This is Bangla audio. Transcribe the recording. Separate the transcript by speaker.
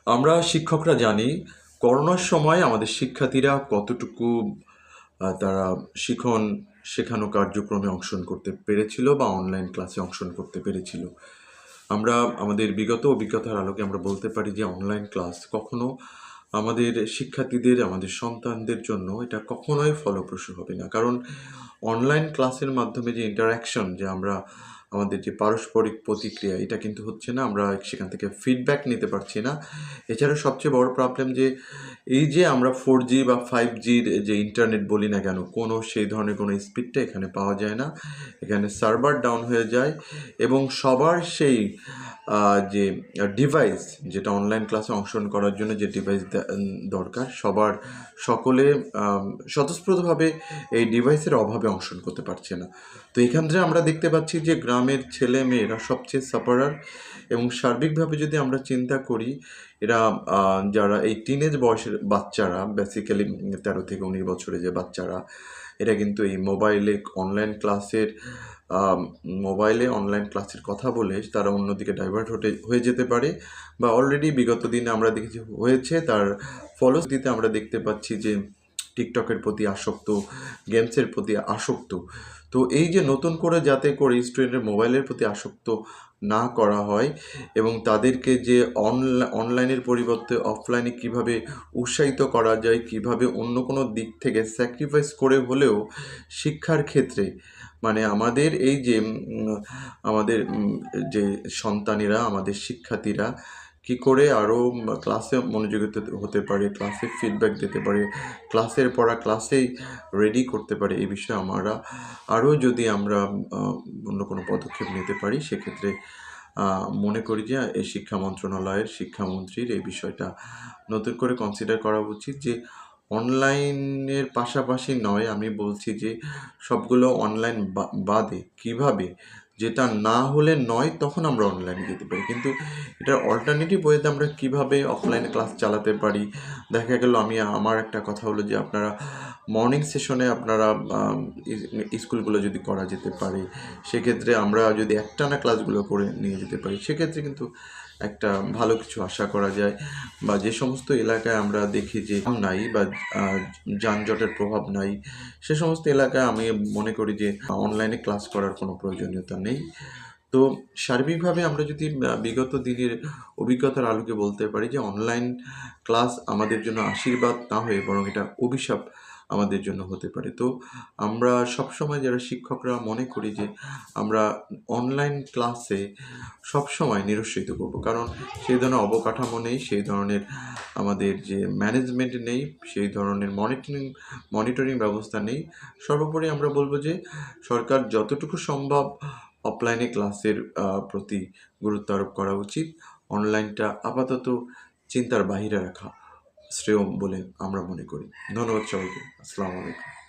Speaker 1: আমরা শিক্ষকরা জানি করোনার সময় আমাদের শিক্ষার্থীরা কতটুকু তারা শেখানো কার্যক্রমে অংশগ্রহণ করতে পেরেছিল বা অনলাইন ক্লাসে অংশগ্রহণ করতে পেরেছিল। আমরা আমাদের বিগত অভিজ্ঞতার আলোকে আমরা বলতে পারি যে অনলাইন ক্লাস কখনো আমাদের শিক্ষার্থীদের, আমাদের সন্তানদের জন্য এটা কখনোই ফলপ্রসূ হবে না। কারণ অনলাইন ক্লাসের মাধ্যমে যে ইন্টারাকশন, যে আমরা আমাদের যে পারস্পরিক প্রতিক্রিয়া, এটা কিন্তু হচ্ছে না, আমরা সেখান থেকে ফিডব্যাক নিতে পারছি না। এছাড়া সবচেয়ে বড় প্রবলেম যে এই যে আমরা 4G বা 5Gর যে ইন্টারনেট বলি না কেন, কোনো সেই ধরনের কোনো স্পিডটা এখানে পাওয়া যায় না। এখানে সার্ভার ডাউন হয়ে যায় এবং সবার সেই যে ডিভাইস, যেটা অনলাইন ক্লাসে অংশগ্রহণ করার জন্য যে ডিভাইস দরকার, সকলে স্বতঃস্ফূর্তভাবে এই ডিভাইসের অভাবে অংশগ্রহণ করতে পারছে না। তো এখান থেকে আমরা দেখতে পাচ্ছি যে গ্রামের ছেলে মেয়েরা সবচেয়ে সাফারার। এবং সার্বিকভাবে যদি আমরা চিন্তা করি, এরা যারা এই টিনেজ বয়সের বাচ্চারা, বেসিক্যালি 13 থেকে 19 বছরের যে বাচ্চারা, এরা কিন্তু এই মোবাইলে অনলাইন ক্লাসের কথা বলে তারা অন্যদিকে ডাইভার্ট হয়ে যেতে পারে, বা অলরেডি বিগত দিনে আমরা দেখেছি হয়েছে। তার ফলশ্রুতিতে আমরা দেখতে পাচ্ছি যে টিকটকের প্রতি আসক্ত, গেমসের প্রতি আসক্ত। তো এই যে নতুন করে যাতে করে স্টুডেন্টের মোবাইলের প্রতি আসক্ত না করা হয় এবং তাদেরকে যে অনলাইনের পরিবর্তে অফলাইনে কিভাবে উৎসাহিত করা যায়, কিভাবে অন্য কোনো দিক থেকে স্যাক্রিফাইস করে হলেও শিক্ষার ক্ষেত্রে, মানে আমাদের এই যে আমাদের যে সন্তানেরা, আমাদের শিক্ষার্থীরা কী করে আরও ক্লাসে মনোযোগী হতে পারে, ক্লাসে ফিডব্যাক দিতে পারে, ক্লাসের পড়া ক্লাসেই রেডি করতে পারে, এই বিষয়ে আরও যদি আমরা অন্য কোনো পদক্ষেপ নিতে পারি, সেক্ষেত্রে মনে করি যে এই শিক্ষা মন্ত্রণালয়ের শিক্ষামন্ত্রীর এই বিষয়টা নতুন করে কনসিডার করা উচিত যে অনলাইনের পাশাপাশি নয়, আমি বলছি যে সবগুলো অনলাইন বাদে কিভাবে, যেটা না হলে নয় তখন আমরা অনলাইনে যেতে পারি, কিন্তু এটার অল্টারনেটিভ ওয়েতে আমরা কিভাবে অফলাইনে ক্লাস চালাতে পারি। দেখা গেল আমার একটা কথা হলো যে আপনারা মর্নিং সেশনে আপনারা স্কুলগুলো যদি করা যেতে পারে, সেক্ষেত্রে আমরা যদি একটানা ক্লাসগুলো করে নিয়ে যেতে পারি, সেক্ষেত্রে কিন্তু একটা ভালো কিছু আশা করা যায়। বা যে সমস্ত এলাকায় আমরা দেখি যে নাই বা যানজটের প্রভাব নাই, সে সমস্ত এলাকায় আমি মনে করি যে অনলাইনে ক্লাস করার কোনো প্রয়োজনীয়তা নেই। তো সার্বিকভাবে আমরা যদি বিগত দিনের অভিজ্ঞতার আলোকে বলতে পারি যে অনলাইন ক্লাস আমাদের জন্য আশীর্বাদ না হয়ে বরং এটা অভিশাপ আমাদের জন্য হতে পারে। তো আমরা সবসময় যারা শিক্ষকরা মনে করি যে আমরা অনলাইন ক্লাসে সবসময় নিরুৎসাহিত করব, কারণ সেই ধরনের অবকাঠামো নেই, সেই ধরনের আমাদের যে ম্যানেজমেন্ট নেই, সেই ধরনের মনিটরিং ব্যবস্থা নেই। সর্বোপরি আমরা বলবো যে সরকার যতটুকু সম্ভব অফলাইনে ক্লাসের প্রতি গুরুত্ব আরোপ করা উচিত। অনলাইনটা আপাতত চিন্তার বাহিরে রাখা শ্রেয় বলে আমরা মনে করি। ধন্যবাদ সবাইকে। আসসালামু আলাইকুম।